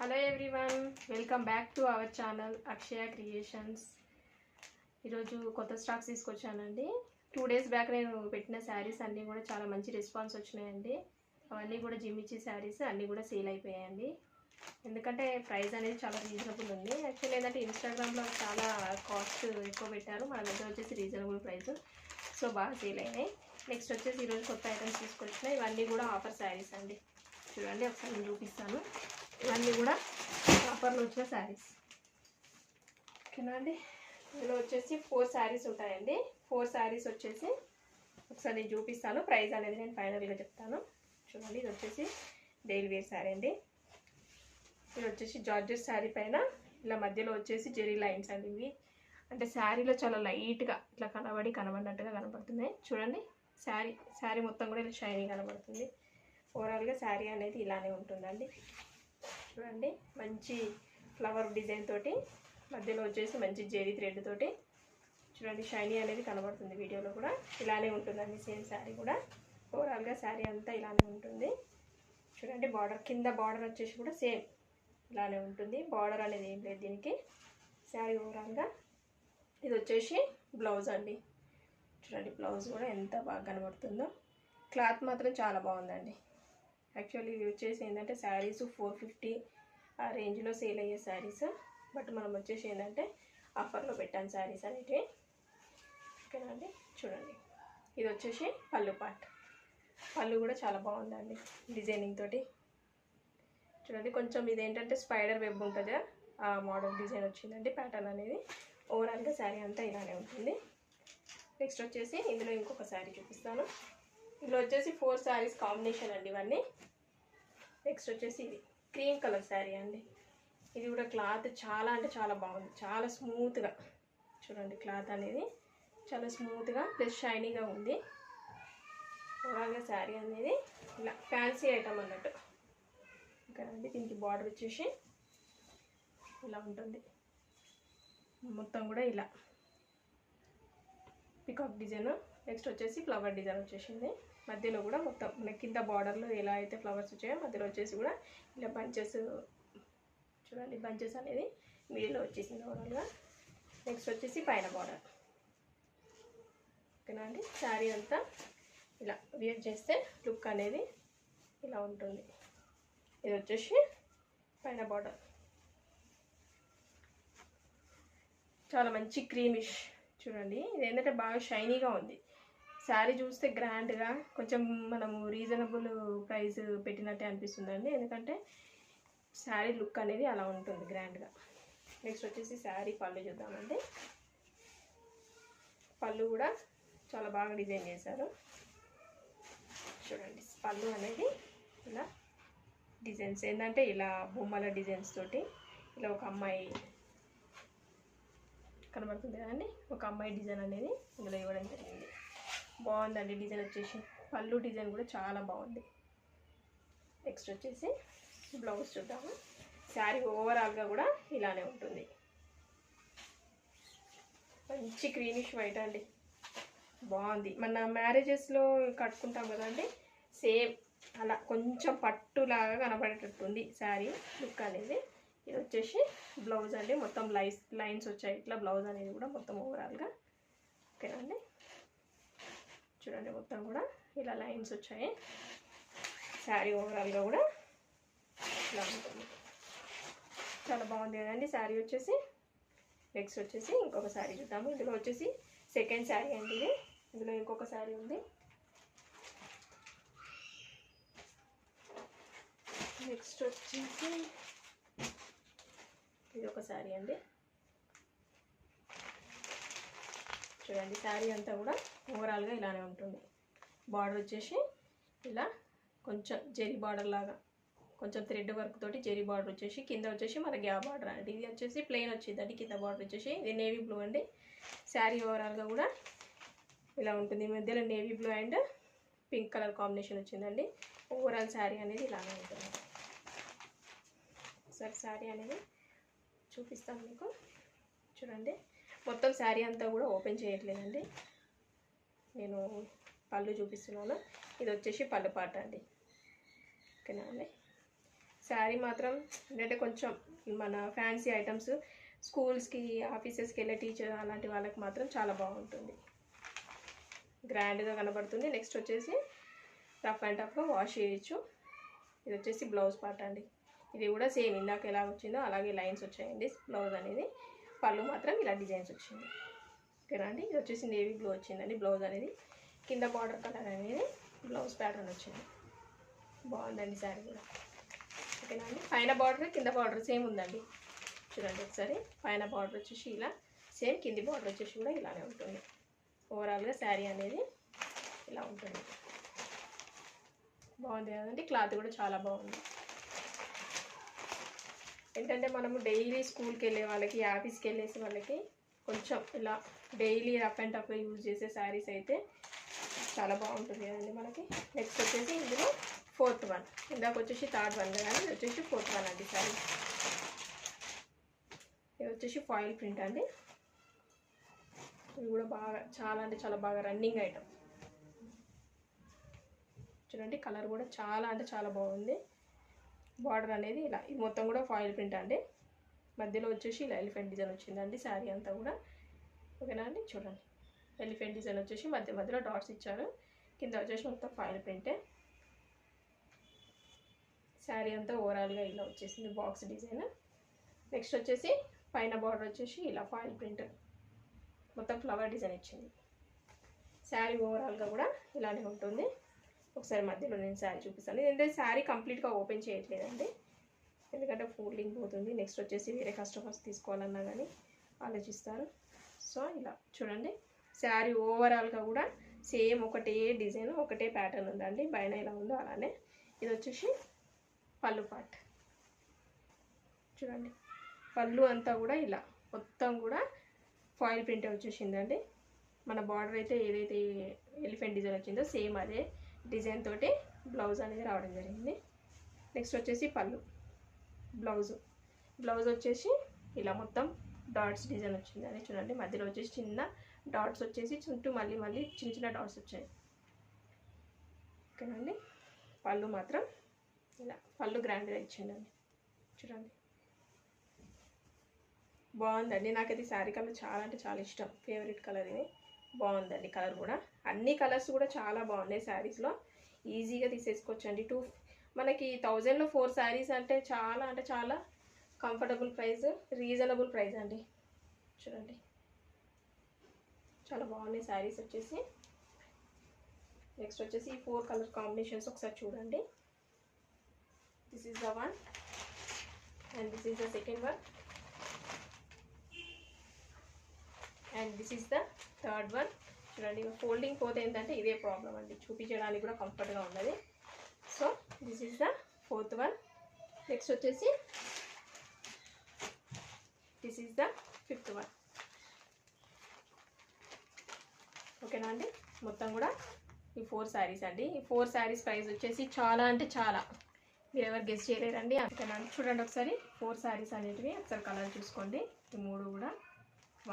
Hello everyone, welcome back to our channel Akshaya creations. ఈరోజు కొత్త stocks తీసుకొచ్చానండి. 2 days back నేను పెట్టిన శారీస్ అన్నీ కూడా చాలా మంచి రెస్పాన్స్ వచ్చినాయండి. అవన్నీ కూడా జిమ్మిచ్చి శారీస్ అన్నీ కూడా సేల్ అయిపోయాయండి. ఎందుకంటే ప్రైస్ అనేది చాలా రీజనబుల్ ఉంది. యాక్చువల్లీ ఏంటంటే ఇన్స్టాగ్రామ్లో చాలా కాస్ట్ ఎక్కువ పెట్టారు, మన దగ్గర వచ్చేసి రీజనబుల్ ప్రైస్, సో బాగా సేల్ అయినాయి. నెక్స్ట్ వచ్చేసి ఈరోజు కొత్త ఐటమ్స్ తీసుకొచ్చినాయి. ఇవన్నీ కూడా ఆఫర్ శారీస్ అండి. చూడండి, ఒకసారి నేను చూపిస్తాను. ఇవన్నీ కూడా ఆఫర్లో వచ్చిన శారీస్, ఓకేనా అండి. ఇందులో వచ్చేసి 4 శారీస్ ఉంటాయండి. 4 శారీస్ వచ్చేసి ఒకసారి నేను చూపిస్తాను. ప్రైస్ అనేది నేను ఫైనల్గా చెప్తాను. చూడండి, ఇది వచ్చేసి డైలీ వేర్ శారీ అండి. ఇది వచ్చేసి జార్జెట్ శారీ పైన ఇలా మధ్యలో వచ్చేసి జెరీ లైన్స్ అండి. ఇవి అంటే శారీలో చాలా లైట్గా ఇట్లా కనబడినట్టుగా కనబడుతున్నాయి. చూడండి, శారీ మొత్తం కూడా ఇలా షైనింగ్ కనబడుతుంది. ఓవరాల్గా శారీ అనేది ఇలానే ఉంటుందండి. చూడండి, మంచి ఫ్లవర్ డిజైన్ తోటి మధ్యలో వచ్చేసి మంచి జెరీ థ్రెడ్ తోటి చూడండి షైనీ అనేది కనబడుతుంది. వీడియోలో కూడా ఇలానే ఉంటుందండి. సేమ్ శారీ కూడా ఓవరాల్గా శారీ అంతా ఇలానే ఉంటుంది. చూడండి, బార్డర్ కింద బార్డర్ వచ్చేసి కూడా సేమ్ ఇలానే ఉంటుంది. బార్డర్ అనేది ఏం లేదు దీనికి. శారీ ఓవరాల్గా ఇది వచ్చేసి బ్లౌజ్ అండి. చూడండి, బ్లౌజ్ కూడా ఎంత బాగా కనబడుతుందో. క్లాత్ మాత్రం చాలా బాగుందండి. యాక్చువల్లీ ఇవి వచ్చేసి ఏంటంటే శారీస్ 450 ఆ రేంజ్లో సేల్ అయ్యే శారీస్, బట్ మనం వచ్చేసి ఏంటంటే ఆఫర్లో పెట్టాను శారీస్ అనేటివి, ఓకేనా అండి. చూడండి, ఇది వచ్చేసి పళ్ళు పార్ట్. పళ్ళు కూడా చాలా బాగుందండి డిజైనింగ్ తోటి. చూడండి, కొంచెం ఇది ఏంటంటే స్పైడర్ వెబ్ ఉంటుంది, ఆ మోడల్ డిజైన్ వచ్చిందండి. ప్యాటర్న్ అనేది ఓవరాల్గా శారీ అంతా ఇలానే ఉంటుంది. నెక్స్ట్ వచ్చేసి ఇందులో ఇంకొక శారీ చూపిస్తాను. ఇందులో వచ్చేసి 4 శారీస్ కాంబినేషన్ అండి ఇవన్నీ. నెక్స్ట్ వచ్చేసి ఇది క్రీమ్ కలర్ శారీ అండి. ఇది కూడా క్లాత్ చాలా అంటే చాలా బాగుంది, చాలా స్మూత్గా. చూడండి, క్లాత్ అనేది చాలా స్మూత్గా ప్లస్ షైనీగా ఉంది. ఓవరాల్గా శారీ అనేది ఇలా ఫ్యాన్సీ ఐటమ్ అన్నట్టు, ఓకేనండి. దీనికి బార్డర్ వచ్చేసి ఇలా ఉంటుంది. మొత్తం కూడా ఇలా పికాక్ డిజైన్. నెక్స్ట్ వచ్చేసి ఫ్లవర్ డిజైన్ వచ్చేసింది. మధ్యలో కూడా మొత్తం మన కింద బార్డర్లో ఎలా అయితే ఫ్లవర్స్ వచ్చాయో మధ్యలో వచ్చేసి కూడా ఇలా బంచెస్. చూడండి, బంచెస్ అనేది మిడిల్లో వచ్చేసింది ఓవరాల్గా. నెక్స్ట్ వచ్చేసి పైన బార్డర్, ఓకేనా అండి. శారీ అంతా ఇలా వేర్ చేస్తే లుక్ అనేది ఇలా ఉంటుంది. ఇది వచ్చేసి పైన బార్డర్, చాలా మంచి క్రీమిష్. చూడండి, ఇది ఏంటంటే బాగా షైనీగా ఉంది. శారీ చూస్తే గ్రాండ్గా కొంచెం మనము రీజనబుల్ ప్రైస్ పెట్టినట్టే అనిపిస్తుందండి, ఎందుకంటే శారీ లుక్ అనేది అలా ఉంటుంది గ్రాండ్గా. నెక్స్ట్ వచ్చేసి శారీ పళ్ళు చూద్దామండి. పళ్ళు కూడా చాలా బాగా డిజైన్ చేశారు. చూడండి, పళ్ళు అనేది ఇలా డిజైన్స్ ఏంటంటే ఇలా బొమ్మల డిజైన్స్ తోటి ఇలా ఒక అమ్మాయి కనబడుతుంది కదండి, ఒక అమ్మాయి డిజైన్ అనేది ఇందులో ఇవ్వడం జరిగింది. బాగుందండి డిజైన్ వచ్చేసి. పళ్ళు డిజైన్ కూడా చాలా బాగుంది. నెక్స్ట్ వచ్చేసి బ్లౌజ్ చూద్దాము. శారీ ఓవరాల్గా కూడా ఇలానే ఉంటుంది. మంచి క్రీమిష్ వైట్ అండి, బాగుంది. మన మ్యారేజెస్లో కట్టుకుంటాం కదండి, సేమ్ అలా కొంచెం పట్టులాగా కనబడేటట్టుంది శారీ లుక్ అనేది. ఇది వచ్చేసి బ్లౌజ్ అండి. మొత్తం లైన్స్ వచ్చాయి ఇట్లా బ్లౌజ్ అనేది కూడా మొత్తం ఓవరాల్గా, ఓకేనా అండి. చూడండి, మొత్తం కూడా ఇలా లైన్స్ వచ్చాయి. శారీ ఓవరాల్గా కూడా ఇలా ఉంటుంది. చాలా బాగుంది కదండి శారీ వచ్చేసి. నెక్స్ట్ వచ్చేసి ఇంకొక శారీ చూద్దాము. ఇందులో వచ్చేసి సెకండ్ శారీ అండి ఇది. ఇందులో ఇంకొక శారీ ఉంది. నెక్స్ట్ వచ్చేసి ఇది ఒక శారీ అండి. చూడండి, శారీ అంతా కూడా ఓవరాల్గా ఇలానే ఉంటుంది. బార్డర్ వచ్చేసి ఇలా కొంచెం జెరీ బార్డర్ లాగా కొంచెం థ్రెడ్ వర్క్ తోటి జెరీ బార్డర్ వచ్చేసి కింద వచ్చేసి మన గ్యాప్ బార్డర్ అండి. ఇది వచ్చేసి ప్లెయిన్ వచ్చిందండి. కింద బార్డర్ వచ్చేసి ఇది నేవీ బ్లూ అండి. శారీ ఓవరాల్గా కూడా ఇలా ఉంటుంది. మధ్యలో navy blue and pink colour combination వచ్చిందండి. ఓవరాల్ శారీ అనేది ఇలానే ఉంటుంది. ఒకసారి శారీ అనేది చూపిస్తాను మీకు. చూడండి, మొత్తం శారీ అంతా కూడా ఓపెన్ చేయట్లేదండి, నేను పళ్ళు చూపిస్తున్నాను. ఇది వచ్చేసి పళ్ళు పాట అండి, ఓకేనా అండి. శారీ మాత్రం ఏంటంటే కొంచెం మన ఫ్యాన్సీ ఐటమ్స్ స్కూల్స్కి ఆఫీసెస్కి వెళ్ళే టీచర్ అలాంటి వాళ్ళకి మాత్రం చాలా బాగుంటుంది, గ్రాండ్గా కనబడుతుంది. నెక్స్ట్ వచ్చేసి రఫ్ అండ్ టఫ్గా వాష్ చేయొచ్చు. ఇది వచ్చేసి బ్లౌజ్ పార్ట్ అండి. ఇది కూడా సేమ్ ఇందాక ఎలా వచ్చిందో అలాగే లైన్స్ వచ్చాయండి. బ్లౌజ్ అనేది పళ్ళు మాత్రం ఇలా డిజైన్స్ వచ్చింది. ఓకేనా అండి. ఇది వచ్చేసి నేవీ బ్లూ వచ్చిందండి. బ్లౌజ్ అనేది కింద బార్డర్ కలర్ అనేది బ్లౌజ్ ప్యాటర్న్ వచ్చింది. బాగుందండి శారీ కూడా. ఓకేనా అండి. పైన బార్డర్ కింద బార్డర్ సేమ్ ఉందండి. చూడండి ఒకసారి. పైన బార్డర్ వచ్చేసి ఇలా సేమ్, కింది బార్డర్ వచ్చేసి కూడా ఇలానే ఉంటుంది. ఓవరాల్గా శారీ అనేది ఇలా ఉంటుంది. బాగుంది కదండి. క్లాత్ కూడా చాలా బాగుంది. ఏంటంటే మనము డైలీ స్కూల్కి వెళ్ళే వాళ్ళకి, ఆఫీస్కి వెళ్ళేసి వాళ్ళకి కొంచెం ఇలా daily rough and tough use చేసే శారీస్ అయితే చాలా బాగుంటుంది కదండి మనకి. నెక్స్ట్ వచ్చేసి ఇందులో 4th వన్, ఇందాక వచ్చేసి 3rd వన్ కానీ ఇది వచ్చేసి 4th వన్ అండి శారీ. ఇది వచ్చేసి ఫాయిల్ ప్రింట్ అండి. ఇది కూడా బాగా చాలా అంటే చాలా బాగా రన్నింగ్ ఐటమ్. చూడండి కలర్ కూడా చాలా అంటే చాలా బాగుంది. బార్డర్ అనేది ఇలా, ఇది మొత్తం కూడా ఫాయిల్ ప్రింట్ అండి. మధ్యలో వచ్చేసి ఇలా ఎలిఫెంట్ డిజైన్ వచ్చిందండి శారీ అంతా కూడా. ఓకేనా అండి. చూడండి ఎలిఫెంట్ డిజైన్ వచ్చేసి మధ్యలో డాట్స్ ఇచ్చారు. కింద వచ్చేసి మొత్తం ఫాయిల్ ప్రింటే. శారీ అంతా ఓవరాల్గా ఇలా వచ్చేసింది బాక్స్ డిజైన్. నెక్స్ట్ వచ్చేసి పైన బార్డర్ వచ్చేసి ఇలా ఫాయిల్ ప్రింట్ మొత్తం ఫ్లవర్ డిజైన్ ఇచ్చింది. శారీ ఓవరాల్గా కూడా ఇలానే ఉంటుంది. ఒకసారి మధ్యలో నేను శారీ చూపిస్తాను. ఏంటంటే శారీ కంప్లీట్గా ఓపెన్ చేయట్లేదండి, ఎందుకంటే ఫోల్డింగ్ పోతుంది. నెక్స్ట్ వచ్చేసి వేరే కస్టమర్స్ తీసుకోవాలన్నా కానీ ఆలోచిస్తారు. సో ఇలా చూడండి శారీ ఓవరాల్గా కూడా సేమ్ ఒకటే డిజైన్, ఒకటే ప్యాటర్న్ ఉందండి. పైన ఎలా ఉందో అలానే. ఇది వచ్చేసి పళ్ళు పార్ట్. చూడండి పళ్ళు అంతా కూడా ఇలా మొత్తం కూడా ఫాయిల్ ప్రింటే వచ్చేసిందండి. మన బార్డర్ అయితే ఏదైతే ఎలిఫెంట్ డిజైన్ వచ్చిందో సేమ్ అదే డిజైన్ తోటి బ్లౌజ్ అనేది రావడం జరిగింది. నెక్స్ట్ వచ్చేసి పళ్ళు, బ్లౌజ్ వచ్చేసి ఇలా మొత్తం డాట్స్ డిజైన్ వచ్చింది అని చూడండి. మధ్యలో వచ్చేసి చిన్న డాట్స్ వచ్చేసి చుట్టూ మళ్ళీ చిన్న డాట్స్ వచ్చాయి. ఓకేనండి. పళ్ళు మాత్రం ఇలా పళ్ళు గ్రాండ్గా ఇచ్చిందండి. చూడండి బాగుందండి. నాకైతే శారీ కలర్ చాలా అంటే చాలా ఇష్టం, ఫేవరెట్ కలర్ ఇది. బాగుందండి కలర్ కూడా. అన్ని కలర్స్ కూడా చాలా బాగున్నాయి శారీస్లో. ఈజీగా తీసేసుకోవచ్చండి. మనకి 1000లో 4 శారీస్ అంటే చాలా కంఫర్టబుల్ ప్రైస్, రీజనబుల్ ప్రైస్ అండి. చూడండి చాలా బాగున్నాయి శారీస్ వచ్చేసి. నెక్స్ట్ వచ్చేసి ఈ 4 కలర్ కాంబినేషన్స్ ఒకసారి చూడండి. This is the one and this is the second one and this is the 3rd one. చూడండి ఫోల్డింగ్ పోతే ఏంటంటే ఇదే ప్రాబ్లం అండి, చూపించడానికి కూడా కంఫర్ట్గా ఉన్నది. So this is the 4th one. Next వచ్చేసి this is the 5th one. ఓకేనా అండి. మొత్తం కూడా ఈ 4 శారీస్ అండి. ఈ 4 శారీస్ ప్రైస్ వచ్చేసి చాలా అంటే చాలా, మీరు ఎవరు గెస్ చేయలేరండి. అందుకనా చూడండి ఒకసారి 4 శారీస్ అనేటివి ఒకసారి కలర్ చూసుకోండి. ఈ 3 కూడా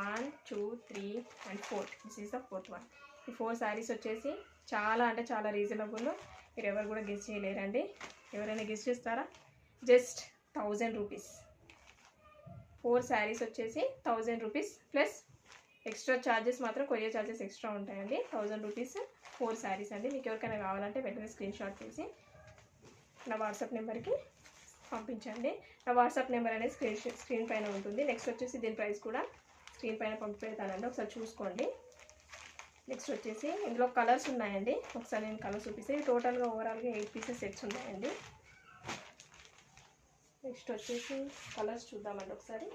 1 2 3 and 4. This is the 4th one. ఈ 4 శారీస్ వచ్చేసి చాలా అంటే చాలా రీజనబుల్, మీరు ఎవరు కూడా గెస్ చేయలేరండి. ఎవరైనా గెస్ చేస్తారా? Just 1000 rupees. 4 శారీస్ వచ్చేసి 1000 రూపీస్ ప్లస్ ఎక్స్ట్రా ఛార్జెస్ మాత్రం కొరియర్ ఛార్జెస్ ఎక్స్ట్రా ఉంటాయండి. 1000 రూపీస్ 4 శారీస్ అండి. మీకు ఎవరికైనా కావాలంటే వెంటనే స్క్రీన్ షాట్ తీసి నా వాట్సాప్ నెంబర్కి పంపించండి. నా వాట్సాప్ నెంబర్ అనేది స్క్రీన్ పైన ఉంటుంది. నెక్స్ట్ వచ్చేసి దీని ప్రైస్ కూడా స్క్రీన్ పైన పంపిపెడతానండి, ఒకసారి చూసుకోండి. నెక్స్ట్ వచ్చేసి ఇందులో కలర్స్ ఉన్నాయండి. ఒకసారి నేను కలర్ చూపిస్తే టోటల్గా ఓవరాల్గా 8 పీసెస్ సెట్స్ ఉన్నాయండి. నెక్స్ట్ వచ్చేసి కలర్స్ చూద్దామండి ఒకసారి.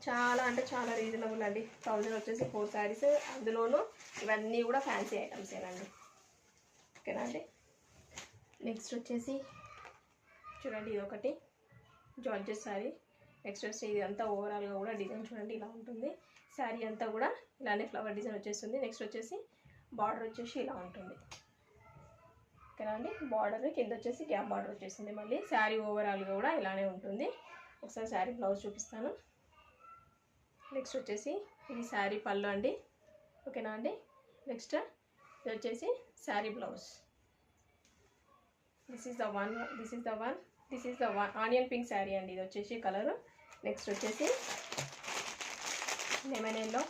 చాలా అంటే చాలా రీజనబుల్ అండి. 1000 వచ్చేసి 4 శారీస్, అందులోనూ ఇవన్నీ కూడా ఫ్యాన్సీ ఐటమ్స్ ఏనండి. ఓకేనా అండి. నెక్స్ట్ వచ్చేసి చూడండి ఇది ఒకటి జార్జెట్ శారీ. నెక్స్ట్ వచ్చి ఇది అంతా ఓవరాల్గా కూడా డిజైన్ చూడండి ఇలా ఉంటుంది. శారీ అంతా కూడా ఇలానే ఫ్లవర్ డిజైన్ వచ్చేస్తుంది. నెక్స్ట్ వచ్చేసి బార్డర్ వచ్చేసి ఇలా ఉంటుంది. ఓకేనా అండి. బార్డర్ కింద వచ్చేసి గ్యాప్ బార్డర్ వచ్చేసింది. మళ్ళీ శారీ ఓవరాల్గా కూడా ఇలానే ఉంటుంది. ఒకసారి శారీ బ్లౌజ్ చూపిస్తాను. నెక్స్ట్ వచ్చేసి ఇది శారీ పళ్ళు అండి. ఓకేనా అండి. నెక్స్ట్ ఇది వచ్చేసి sari blouse. This is the one, this is the one, this is the one. Onion pink sari అండి ఇది వచ్చేసి కలర్. నెక్స్ట్ వచ్చేసి లెమన్ ఎల్లో,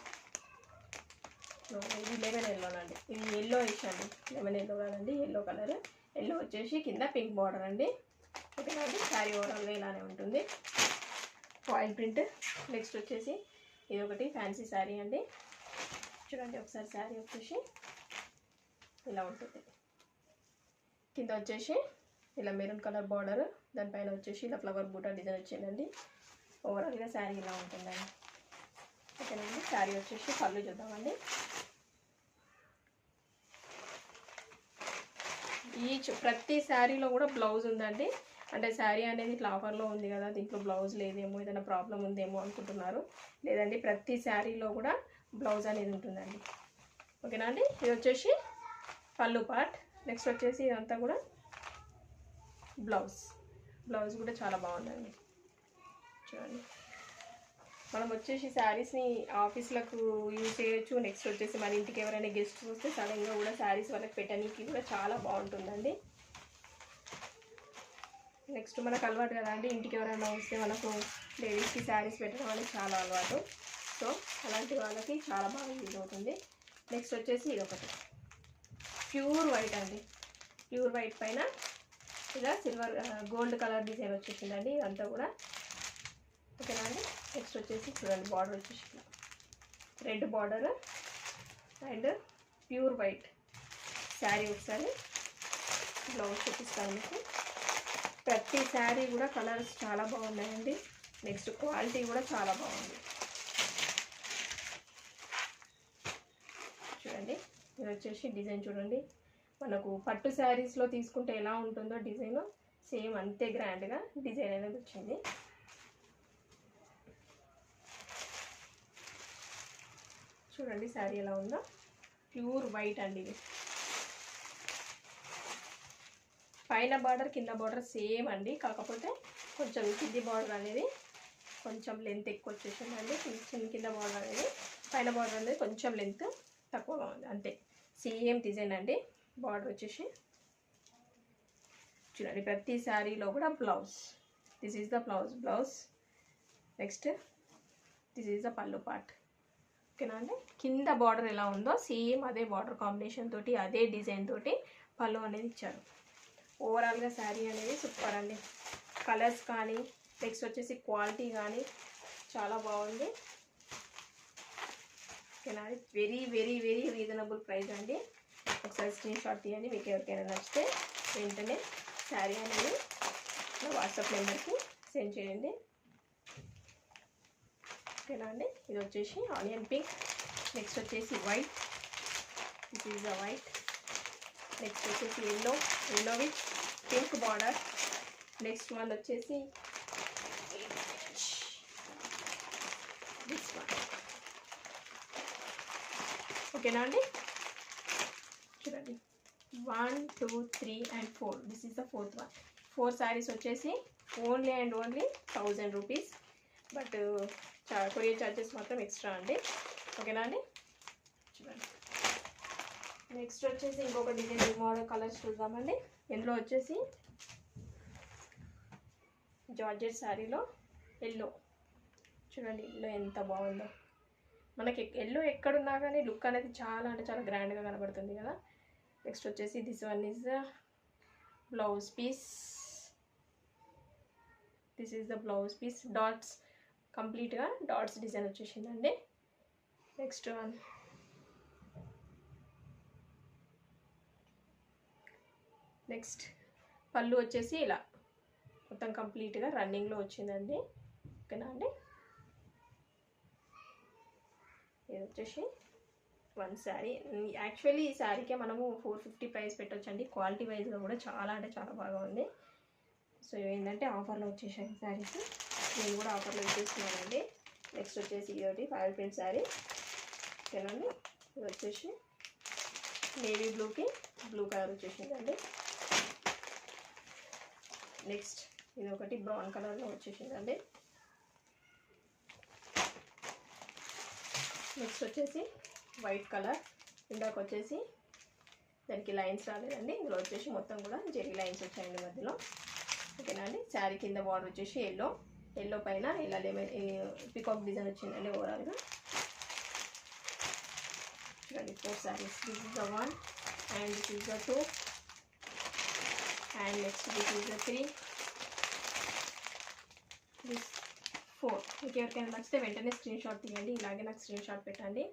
ఇది లెమన్ ఎల్లోనండి, ఇది ఎల్లో ఇచ్చండి, లెమన్ ఎల్లో కాదండి, ఎల్లో కలర్. ఎల్లో వచ్చేసి కింద పింక్ బార్డర్ అండి. ఓకేనా అండి, శారీ ఓవరాల్గా ఇలానే ఉంటుంది, ఫాయిల్ ప్రింట్. నెక్స్ట్ వచ్చేసి ఇది ఒకటి ఫ్యాన్సీ శారీ అండి. చూడండి ఒకసారి శారీ వచ్చేసి ఇలా ఉంటుంది. కింద వచ్చేసి ఇలా మెరూన్ కలర్ బార్డర్, దానిపైన వచ్చేసి ఇలా ఫ్లవర్ బూటా డిజైన్ వచ్చిందండి. ఓవరాల్గా శారీ ఇలా ఉంటుందండి. ఓకేనండి, శారీ వచ్చేసి పళ్ళు చూద్దామండి. ప్రతి శారీలో కూడా బ్లౌజ్ ఉందండి. అంటే శారీ అనేది ఇట్లా ఆఫర్లో ఉంది కదా, దీంట్లో బ్లౌజ్ లేదేమో, ఏదైనా ప్రాబ్లం ఉందేమో అనుకుంటున్నారు. లేదండి, ప్రతి శారీలో కూడా బ్లౌజ్ అనేది ఉంటుందండి. ఓకేనా అండి, ఇది వచ్చేసి పళ్ళు పార్ట్. నెక్స్ట్ వచ్చేసి ఇదంతా కూడా బ్లౌజ్. బ్లౌజ్ కూడా చాలా బాగుందండి. చూడండి, మనం వచ్చేసి శారీస్ని ఆఫీస్లకు యూజ్ చేయొచ్చు. నెక్స్ట్ వచ్చేసి మన ఇంటికి ఎవరైనా గెస్ట్స్ వస్తే సడన్గా కూడా శారీస్ వాళ్ళకి పెట్టడానికి కూడా చాలా బాగుంటుందండి. నెక్స్ట్ మనకు అలవాటు కదా అండి, ఇంటికి ఎవరైనా వస్తే మనకు లేడీస్కి శారీస్ పెట్టడం అనేది చాలా అలవాటు. సో అలాంటి వాళ్ళకి చాలా బాగా యూజ్ అవుతుంది. నెక్స్ట్ వచ్చేసి ఇది ఒకటి ప్యూర్ వైట్ అండి. ప్యూర్ వైట్ పైన ఇలా సిల్వర్ గోల్డ్ కలర్ డిజైన్ వచ్చేసిందండి ఇదంతా కూడా. ఓకేనా అండి, నెక్స్ట్ వచ్చేసి చూడండి బార్డర్ వచ్చేసి ఇలా red border and pure white sari. ఒకసారి బ్లౌజ్ చూపిస్తాను మీకు. ప్రతి శారీ కూడా కలర్స్ చాలా బాగున్నాయండి. నెక్స్ట్ క్వాలిటీ కూడా చాలా బాగుంది. చూడండి, ఇది వచ్చేసి డిజైన్ చూడండి, మనకు పట్టు శారీస్లో తీసుకుంటే ఎలా ఉంటుందో డిజైన్ సేమ్ అంతే గ్రాండ్గా డిజైన్ అనేది వచ్చింది. చూడండి శారీ ఎలా ఉందో, ప్యూర్ వైట్ అండి ఇది. పైన బార్డర్ కింద బార్డర్ సేమ్ అండి, కాకపోతే కొంచెం కింది బార్డర్ అనేది కొంచెం లెంత్ ఎక్కువ వచ్చేసిందండి. కింద బార్డర్ అనేది పైన బార్డర్ అనేది కొంచెం లెంత్ తక్కువగా ఉంది అంతే. సేమ్ డిజైన్ అండి. బార్డర్ వచ్చేసి చూడండి, ప్రతి శారీలో కూడా blouse. This is the blouse. Next this is the పళ్ళు పార్ట్. ఓకేనా అండి, కింద బార్డర్ ఎలా ఉందో సేమ్ అదే బార్డర్ కాంబినేషన్ తోటి అదే డిజైన్ తోటి పళ్ళు అనేది ఇచ్చారు. ఓవరాల్గా శారీ అనేది సూపర్ అండి. కలర్స్ కానీ నెక్స్ట్ వచ్చేసి క్వాలిటీ కానీ చాలా బాగుంది. ఓకేనా, very very very reasonable price అండి. ఒకసారి స్క్రీన్ షాట్ తీయండి, మీకు ఎవరికైనా నచ్చితే వెంటనే శారీ అనేది నా వాట్సాప్ నెంబర్కి సెండ్ చేయండి. ఓకేనా అండి, ఇది వచ్చేసి ఆనియన్ పింక్. నెక్స్ట్ వచ్చేసి white, this is the white. Next వచ్చేసి yellow with pink border. Next one వచ్చేసి దిస్ వన్. ఓకేనా అండి, చూడండి 1 2 3 and 4. This is the fourth one. 4 saris వచ్చేసి only and only 1000 rupees. But courier charges మాత్రం ఎక్స్ట్రా అండి. ఓకేనా అండి, చూడండి. నెక్స్ట్ వచ్చేసి ఇంకొక డిజైన్ మోడల్ కలర్స్ చూద్దామండి. ఇందులో వచ్చేసి జార్జెట్ శారీలో ఎల్లో. చూడండి ఎల్లో ఎంత బాగుందో. మనకి ఎల్లో ఎక్కడున్నా కానీ లుక్ అనేది చాలా అంటే చాలా గ్రాండ్గా కనబడుతుంది కదా. నెక్స్ట్ వచ్చేసి this one is the blouse piece. This is the blouse piece. Dots, కంప్లీట్గా డాట్స్ డిజైన్ వచ్చేసిందండి. నెక్స్ట్ వన్ నెక్స్ట్ పళ్ళు వచ్చేసి ఇలా మొత్తం కంప్లీట్గా రన్నింగ్లో వచ్చిందండి. ఓకేనా అండి, ఇది వచ్చేసి వన్ శారీ. యాక్చువల్లీ ఈ శారీకే మనము 450 ప్రైస్ పెట్టొచ్చండి. క్వాలిటీ వైజ్గా కూడా చాలా అంటే చాలా బాగా ఉంది. సో ఏంటంటే ఆఫర్లో వచ్చేసాయి శారీస్, నేను కూడా ఆఫర్లో ఇచ్చేస్తున్నానండి. నెక్స్ట్ వచ్చేసి ఇది ఫైల్ ప్రింట్ శారీ. ఓకేనండి, ఇది వచ్చేసి నేవీ బ్లూకి బ్లూ కలర్ వచ్చేసిందండి. నెక్స్ట్ ఇది ఒకటి బ్రౌన్ కలర్లో వచ్చేసిందండి. నెక్స్ట్ వచ్చేసి వైట్ కలర్. ఇందాక వచ్చేసి దానికి లైన్స్ రాలేదండి. ఇందులో వచ్చేసి మొత్తం కూడా జెరీ లైన్స్ వచ్చాయండి మధ్యలో. ఓకేనా అండి. శారీ కింద బార్డర్ వచ్చేసి ఎల్లో పైన ఇలా పికాక్ డిజైన్ వచ్చిందండి ఓవరాల్గా. చూడండి 4 sarees. This is the 1 and this is the 2 and next this is the 3, this 4. మీకు ఎవరికైనా నచ్చితే వెంటనే స్క్రీన్ షాట్ తీయండి. ఇలాగే నాకు స్క్రీన్ షాట్ పెట్టండి.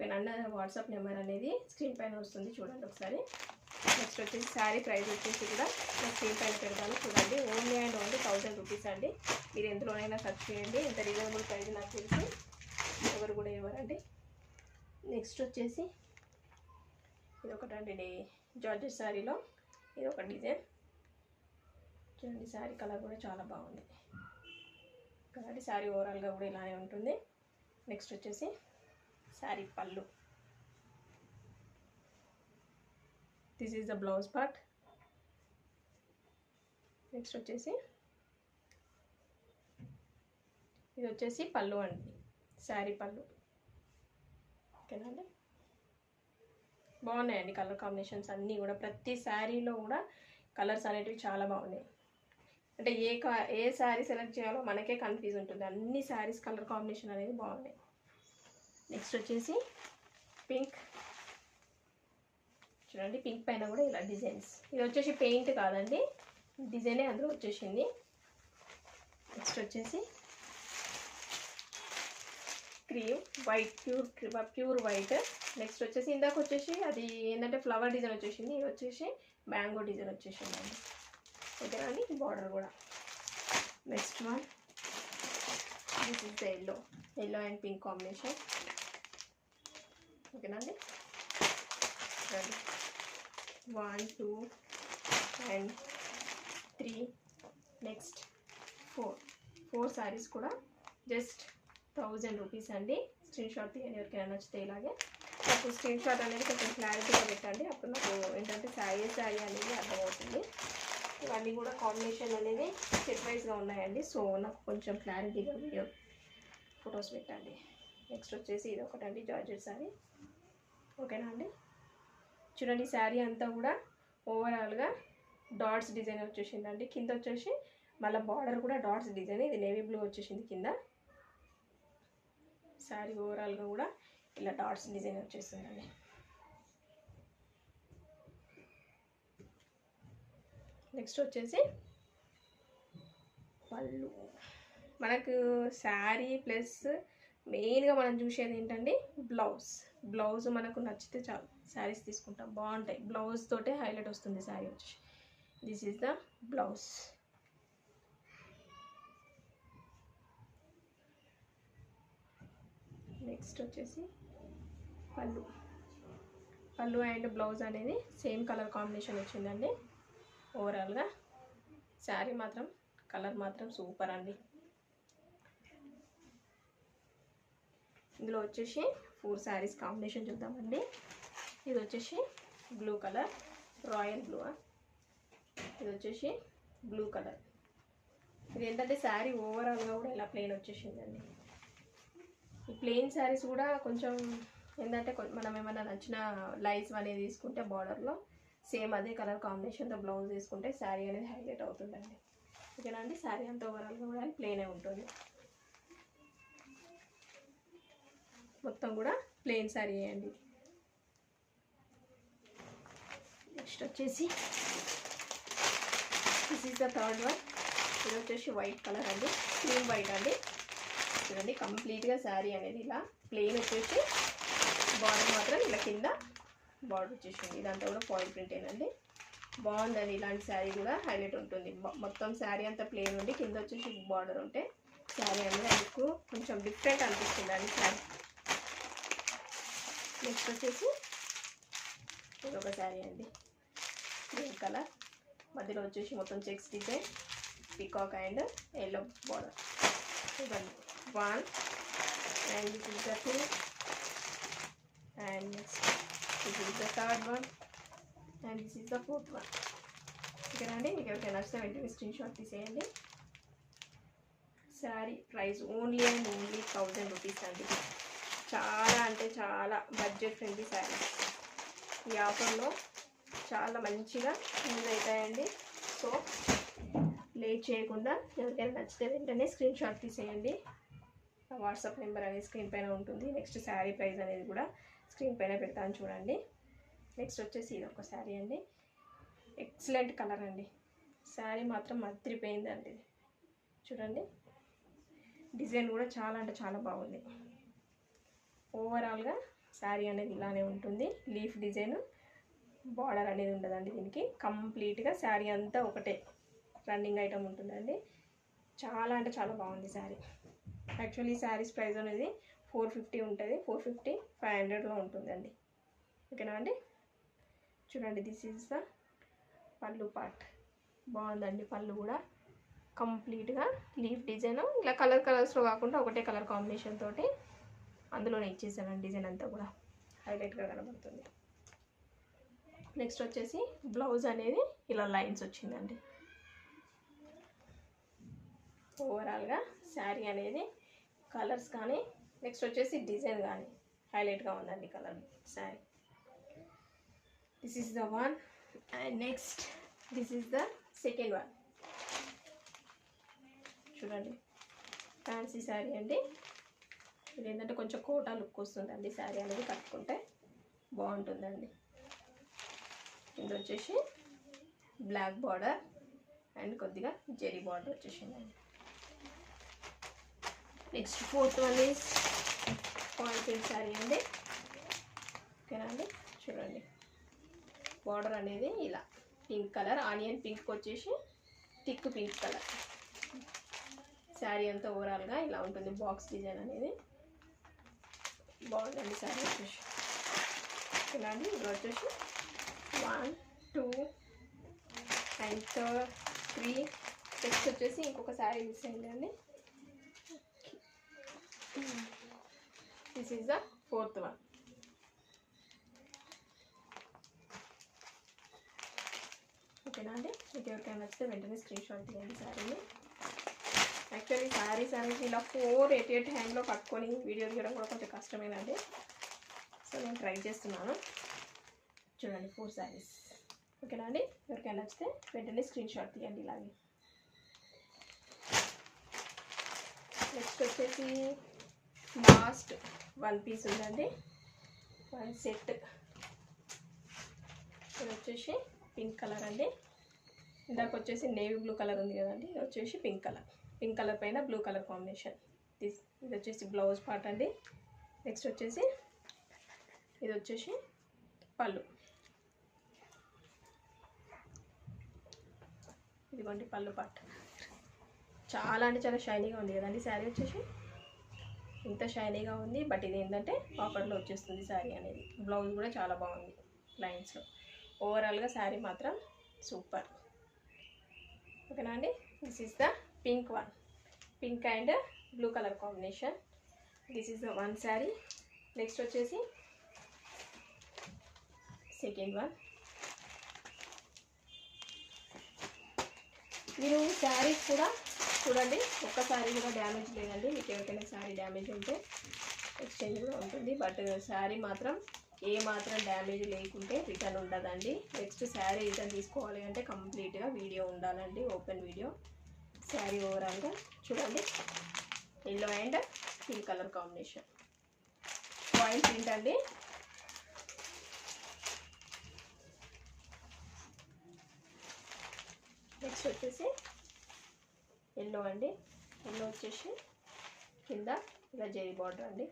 నేను వాట్సాప్ నెంబర్ అనేది స్క్రీన్ పైన వస్తుంది, చూడండి ఒకసారి. నెక్స్ట్ వచ్చేసి శారీ ప్రైస్ వచ్చేసి కూడా నేను స్క్రీన్ పైన పెడతాను, చూడండి. ఓన్లీ అండ్ ఓన్లీ 1000 రూపీస్ అండి. మీరు ఎందులోనైనా ఖర్చు చేయండి. ఇంత రీజనబుల్ ప్రైస్ నాకు తెలిసి ఎవరు కూడా ఇవ్వరండి. నెక్స్ట్ వచ్చేసి ఇది ఒకటండి జార్జెట్ శారీలో ఇది ఒక డిజైన్. చూడండి శారీ కలర్ కూడా చాలా బాగుంది కదండి. శారీ ఓవరాల్గా కూడా ఇలానే ఉంటుంది. నెక్స్ట్ వచ్చేసి శారీ పళ్ళు. This is the blouse part. Next వచ్చేసి ఇది వచ్చేసి పళ్ళు అండి, శారీ పళ్ళు. ఓకేనండి. బాగున్నాయండి కలర్ కాంబినేషన్స్ అన్నీ కూడా. ప్రతి శారీలో కూడా కలర్స్ అనేటివి చాలా బాగున్నాయి. అంటే ఏ శారీ సెలెక్ట్ చేయాలో మనకే కన్ఫ్యూజ్ ఉంటుంది. అన్ని శారీస్ కలర్ కాంబినేషన్ అనేది బాగున్నాయి. నెక్స్ట్ వచ్చేసి పింక్. చూడండి పింక్ పైన కూడా ఇలా డిజైన్స్. ఇది వచ్చేసి పెయింట్ కాదండి, డిజైనే అందులో వచ్చేసింది. నెక్స్ట్ వచ్చేసి cream white, pure white. Next వచ్చేసి ఇందాక వచ్చేసి అది ఏంటంటే ఫ్లవర్ డిజైన్ వచ్చేసింది. ఇది వచ్చేసి మ్యాంగో డిజైన్ వచ్చేసింది అండి. ఓకేనా అండి. బార్డర్ కూడా. Next one this is the yellow and pink combination. ఓకేనా అండి. 1 2 and 3 నెక్స్ట్ 4 sarees కూడా జస్ట్ 1000 రూపీస్ అండి. స్క్రీన్ షాట్ తీయండి ఎవరికైనా నచ్చితే. ఇలాగే నాకు స్క్రీన్ షాట్ అనేది కొంచెం క్లారిటీగా పెట్టండి, అప్పుడు నాకు ఏంటంటే శారీ అనేది అర్థమవుతుంది. ఇవన్నీ కూడా కాంబినేషన్ అనేది సెట్ వైజ్గా ఉన్నాయండి. సో నాకు కొంచెం క్లారిటీగా వీడియో ఫొటోస్ పెట్టండి. నెక్స్ట్ వచ్చేసి ఇది ఒకటండి జార్జెట్ శారీ. ఓకేనా అండి. చూడండి శారీ అంతా కూడా ఓవరాల్గా డాట్స్ డిజైన్ వచ్చేసిందండి. కింద వచ్చేసి మళ్ళీ బార్డర్ కూడా డాట్స్ డిజైన్. ఇది నేవీ బ్లూ వచ్చేసింది కింద. శారీ ఓవరాల్గా కూడా ఇలా డాట్స్ డిజైన్ వచ్చేస్తుందండి. నెక్స్ట్ వచ్చేసి పళ్ళు. మనకు శారీ ప్లస్ మెయిన్గా మనం చూసేది ఏంటండి బ్లౌజ్ మనకు నచ్చితే చాలు శారీస్ తీసుకుంటాం, బాగుంటాయి. బ్లౌజ్ తోటే హైలైట్ వస్తుంది శారీ వచ్చి. This is the blouse. Next వచ్చేసి పళ్ళు అండ్ బ్లౌజ్ అనేది సేమ్ కలర్ కాంబినేషన్ వచ్చిందండి. ఓవరాల్గా శారీ మాత్రం కలర్ మాత్రం సూపర్ అండి. ఇందులో వచ్చేసి 4 sarees కాంబినేషన్ చూద్దామండి. ఇది వచ్చేసి బ్లూ కలర్, రాయల్ బ్లూ. ఇది వచ్చేసి బ్లూ కలర్. ఇది ఏంటంటే శారీ ఓవరాల్గా కూడా ఇలా ప్లెయిన్ వచ్చేసిందండి. ఈ ప్లెయిన్ శారీస్ కూడా కొంచెం ఏంటంటే మనం ఏమైనా నచ్చిన లైన్స్ అనేది తీసుకుంటే బార్డర్లో సేమ్ అదే కలర్ కాంబినేషన్తో బ్లౌజ్ తీసుకుంటే శారీ అనేది హైలైట్ అవుతుందండి. ఓకేనా అండి. శారీ అంతా ఓవరాల్గా కూడా ప్లెయినే ఉంటుంది. మొత్తం కూడా ప్లెయిన్ శారీ అండి. నెక్స్ట్ వచ్చేసి this is the third one. ఇది వచ్చేసి వైట్ కలర్ అండి, క్రీమ్ వైట్ అండి. చూడండి కంప్లీట్గా శారీ అనేది ఇలా ప్లెయిన్ వచ్చేసి బార్డర్ మాత్రం ఇలా కింద బార్డర్ వచ్చేసింది. ఇదంతా కూడా ఫాయిల్ ప్రింటేనండి. బాగుందండి. ఇలాంటి శారీ కూడా హైలైట్ ఉంటుంది. మొత్తం శారీ అంతా ప్లెయిన్ ఉండి కింద వచ్చేసి బార్డర్ ఉంటే శారీ అనేది అందుకు కొంచెం డిఫరెంట్ అనిపిస్తుంది అండి శారీ. నెక్స్ట్ వచ్చేసి ఇది ఒక శారీ అండి, గ్రీన్ కలర్. మధ్యలో వచ్చేసి మొత్తం checks design, peacock and yellow border. ఇవన్నీ 1 and this is the 2 and next this is the third one and this is the fourth one. ఓకేనండి. మీకు ఎవరికైనా నచ్చితే వెంటనే స్క్రీన్ షాట్ తీసేయండి. Sari price only and only 1000 rupees అండి. చాలా అంటే చాలా బడ్జెట్ ఫ్రెండ్లీ శారీస్. ఈ ఆఫర్లో చాలా మంచిగా యూజ్ అవుతాయండి. సో లేట్ చేయకుండా ఎవరికైనా నచ్చితే వెంటనే స్క్రీన్ షాట్ తీసేయండి. వాట్సాప్ నెంబర్ అనేది స్క్రీన్ పైన ఉంటుంది. నెక్స్ట్ శారీ ప్రైస్ అనేది కూడా స్క్రీన్ పైన పెడతాను చూడండి. నెక్స్ట్ వచ్చేసి ఇది ఒక శారీ అండి. ఎక్సలెంట్ కలర్ అండి. శారీ మాత్రం అదిరిపోయిందండి. చూడండి, డిజైన్ కూడా చాలా అంటే చాలా బాగుంది. ఓవరాల్గా శారీ అనేది ఇలానే ఉంటుంది. లీఫ్ డిజైన్, బార్డర్ అనేది ఉండదండి దీనికి. కంప్లీట్గా శారీ అంతా ఒకటే రన్నింగ్ ఐటమ్ ఉంటుందండి. చాలా అంటే చాలా బాగుంది శారీ. యాక్చువల్లీ శారీస్ ప్రైస్ అనేది 450 ఉంటుంది. 450 500లో ఉంటుందండి. ఓకేనా అండి. చూడండి, దిస్ ఈజ్ ద పళ్ళు పార్ట్. బాగుందండి పళ్ళు కూడా. కంప్లీట్గా లీఫ్ డిజైన్ ఇలా కలర్స్లో కాకుండా ఒకటే కలర్ కాంబినేషన్ తోటి అందులోనే ఇచ్చేసానండి. డిజైన్ అంతా కూడా హైలైట్గా కనబడుతుంది. నెక్స్ట్ వచ్చేసి బ్లౌజ్ అనేది ఇలా లైన్స్ వచ్చిందండి. ఓవరాల్గా శారీ అనేది కలర్స్ కానీ నెక్స్ట్ వచ్చేసి డిజైన్ కానీ హైలైట్గా ఉందండి colour sari. This is the one and next this is the second one. చూడండి, ఫ్యాన్సీ శారీ అండి. ఇది ఏంటంటే కొంచెం కోటా లుక్ వస్తుందండి. శారీ అనేది కట్టుకుంటే బాగుంటుందండి. ఇది వచ్చేసి బ్లాక్ బార్డర్ అండ్ కొద్దిగా జెరీ బార్డర్ వచ్చేసిందండి. Next fourth one is point print sari అండి. ఓకేనా అండి. చూడండి, బార్డర్ అనేది ఇలా పింక్ కలర్, ఆనియన్ పింక్ వచ్చేసి థిక్ పింక్ కలర్. శారీ అంతా ఓవరాల్గా ఇలా ఉంటుంది. బాక్స్ డిజైన్ అనేది బాగుందండి శారీ వచ్చేసి. ఓకేనా అండి. ఇప్పుడు వచ్చేసి 1 2 అండ్ 3. నెక్స్ట్ వచ్చేసి ఇంకొక శారీ మిస్ అయిందండి. This is the fourth one. ఓకేనా అండి. మీకు ఎవరికైనా నచ్చితే వెంటనే స్క్రీన్ షాట్ తీయండి శారీని. యాక్చువల్లీ శారీస్ అనేది ఇలా 488 హ్యాండ్లో పట్టుకొని వీడియో తీయడం కూడా కొంచెం కష్టమేనండి. సో నేను ట్రై చేస్తున్నాను. చూడండి, 4 శారీస్. ఓకేనా అండి. ఎవరికైనా నచ్చితే వెంటనే స్క్రీన్ షాట్ తీయండి ఇలాగే. నెక్స్ట్ వచ్చేసి లాస్ట్ 1 పీస్ ఉందండి. 1 సెట్. ఇది వచ్చేసి పింక్ కలర్ అండి. ఇందాక వచ్చేసి నేవీ బ్లూ కలర్ ఉంది కదండి. ఇది వచ్చేసి పింక్ కలర్. పింక్ కలర్ పైన బ్లూ కలర్ కాంబినేషన్. ఇది వచ్చేసి బ్లౌజ్ పార్ట్ అండి. నెక్స్ట్ వచ్చేసి ఇది వచ్చేసి పళ్ళు. ఇదిగోండి పళ్ళు పార్ట్. చాలా అంటే చాలా షైనీగా ఉంది కదండి శారీ వచ్చేసి. ఇంత షైనీగా ఉంది. బట్ ఇది ఏంటంటే ఆఫర్లో వచ్చేస్తుంది శారీ అనేది. బ్లౌజ్ కూడా చాలా బాగుంది లైన్స్లో. ఓవరాల్గా శారీ మాత్రం సూపర్. ఓకేనా అండి. This is the pink one. Pink and blue colour combination. This is the one sari. Next వచ్చేసి సెకండ్ వన్. మీరు శారీస్ కూడా చూడండి, ఒక్క శారీ కూడా డ్యామేజ్ లేదండి. మీకు ఎవరికైనా శారీ డ్యామేజ్ ఉంటే ఎక్స్చేంజ్ కూడా ఉంటుంది. బట్ శారీ మాత్రం ఏ మాత్రం డ్యామేజ్ లేకుంటే రిటర్న్ ఉండదండి. నెక్స్ట్ శారీ రిటర్న్ తీసుకోవాలి అంటే కంప్లీట్గా వీడియో ఉండాలండి, ఓపెన్ వీడియో. శారీ ఓవరాల్గా చూడండి, yellow and pink colour combination. Point print అండి. నెక్స్ట్ వచ్చేసి ఎల్లో అండి. ఎల్లో వచ్చేసి కింద ఇలా జరీ బార్డర్ అండి.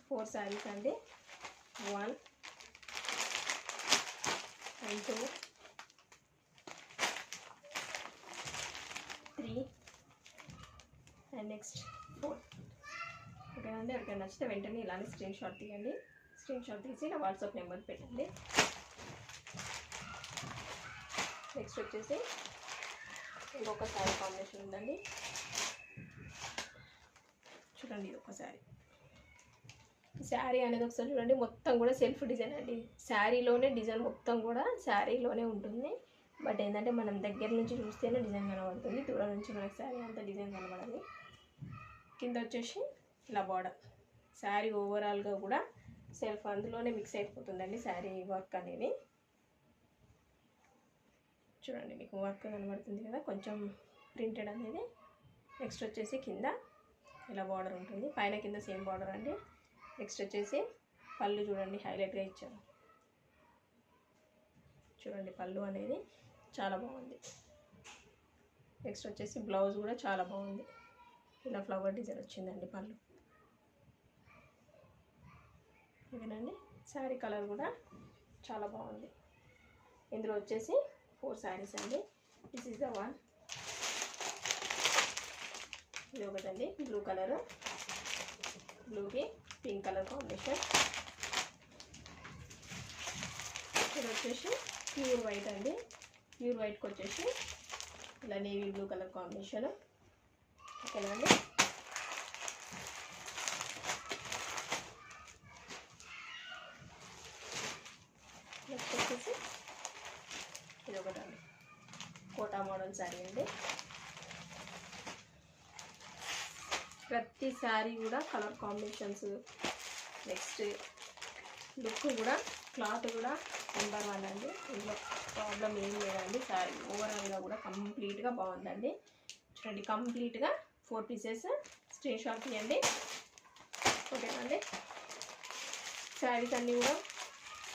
ఫోర్ శారీస్ అండి. 1 and 2 3 అండ్ నెక్స్ట్ 4. ఓకేనండి. ఎవరికైనా నచ్చితే వెంటనే ఇలానే స్క్రీన్ షాట్ తీయండి. స్క్రీన్ షాట్ తీసి నా వాట్సాప్ నెంబర్ పెట్టండి. నెక్స్ట్ వచ్చేసి ఇంకొక శారీ కాంబినేషన్ ఉందండి. చూడండి, ఇది ఒక శారీ. శారీ అనేది ఒకసారి చూడండి, మొత్తం కూడా సెల్ఫ్ డిజైన్ అండి. శారీలోనే డిజైన్ మొత్తం కూడా శారీలోనే ఉంటుంది. బట్ ఏంటంటే మనం దగ్గర నుంచి చూస్తేనే డిజైన్ కనబడుతుంది, దూరం నుంచి మనకి శారీ అంతా డిజైన్ కనబడాలి. కింద వచ్చేసి ఇలా బార్డర్. శారీ ఓవరాల్గా కూడా సెల్ఫ్ అందులోనే మిక్స్ అయిపోతుందండి శారీ వర్క్ అనేది. చూడండి మీకు వర్క్ కనబడుతుంది కదా, కొంచెం ప్రింటెడ్ అనేది. నెక్స్ట్ వచ్చేసి కింద ఇలా బార్డర్ ఉంటుంది, పైన కింద సేమ్ బార్డర్ అండి. నెక్స్ట్ వచ్చేసి పళ్ళు చూడండి హైలైట్గా ఇచ్చారు. చూడండి పళ్ళు అనేది చాలా బాగుంది. నెక్స్ట్ వచ్చేసి బ్లౌజ్ కూడా చాలా బాగుంది, ఇలా ఫ్లవర్ డిజైన్ వచ్చిందండి పళ్ళు. ఇదేనండి శారీ కలర్ కూడా చాలా బాగుంది. ఇందులో వచ్చేసి 4 శారీస్ అండి. This is the one. ఇది ఒకటండి బ్లూ కలర్, బ్లూకి పింక్ కలర్ కాంబినేషన్. ఇది వచ్చేసి ప్యూర్ వైట్ అండి. ప్యూర్ వైట్కి వచ్చేసి ఇలా నేవీ బ్లూ కలర్ కాంబినేషన్. ఓకేనండి. నెక్స్ట్ వచ్చేసి ఇది ఒకటండి కోటా మోడల్ శారీ అండి. ప్రతి శారీ కూడా కలర్ కాంబినేషన్స్, నెక్స్ట్ లుక్ కూడా, క్లాత్ కూడా నెంబర్ 1 అండి. ఇందులో ప్రాబ్లం ఏం లేదండి. శారీ ఓవరాల్గా కూడా కంప్లీట్గా బాగుందండి. చూడండి కంప్లీట్గా 4 పీసెస్ స్క్రీన్ షాట్ తీయండి. ఓకేనండి. శారీస్ అన్నీ కూడా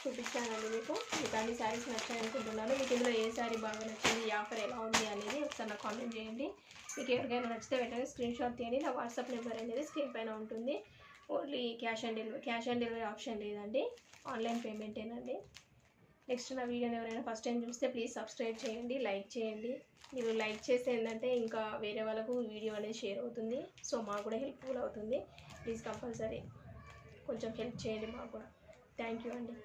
చూపించానండి మీకు అన్ని శారీస్ నచ్చాయి అనుకుంటున్నాను. మీకు ఇందులో ఏ శారీ బాగా నచ్చింది, ఈ ఆఫర్ ఎలా ఉంది అనేది ఒకసారి నాకు కామెంట్ చేయండి. మీకు ఎవరికైనా నచ్చితే వెంటనే స్క్రీన్ షాట్ తీయండి. నా వాట్సాప్ నెంబర్ అనేది స్క్రీన్ పైన ఉంటుంది. Only cash on delivery option లేదండి, ఆన్లైన్ పేమెంటేనండి. నెక్స్ట్ నా వీడియోని ఎవరైనా ఫస్ట్ టైం చూస్తే ప్లీజ్ సబ్స్క్రైబ్ చేయండి, లైక్ చేయండి. మీరు లైక్ చేస్తే ఏంటంటే ఇంకా వేరే వాళ్ళకు వీడియో అనేది షేర్ అవుతుంది, సో మాకు కూడా హెల్ప్ఫుల్ అవుతుంది. ప్లీజ్ కంపల్సరీ కొంచెం హెల్ప్ చేయండి మాకు కూడా. థ్యాంక్ యూ అండి.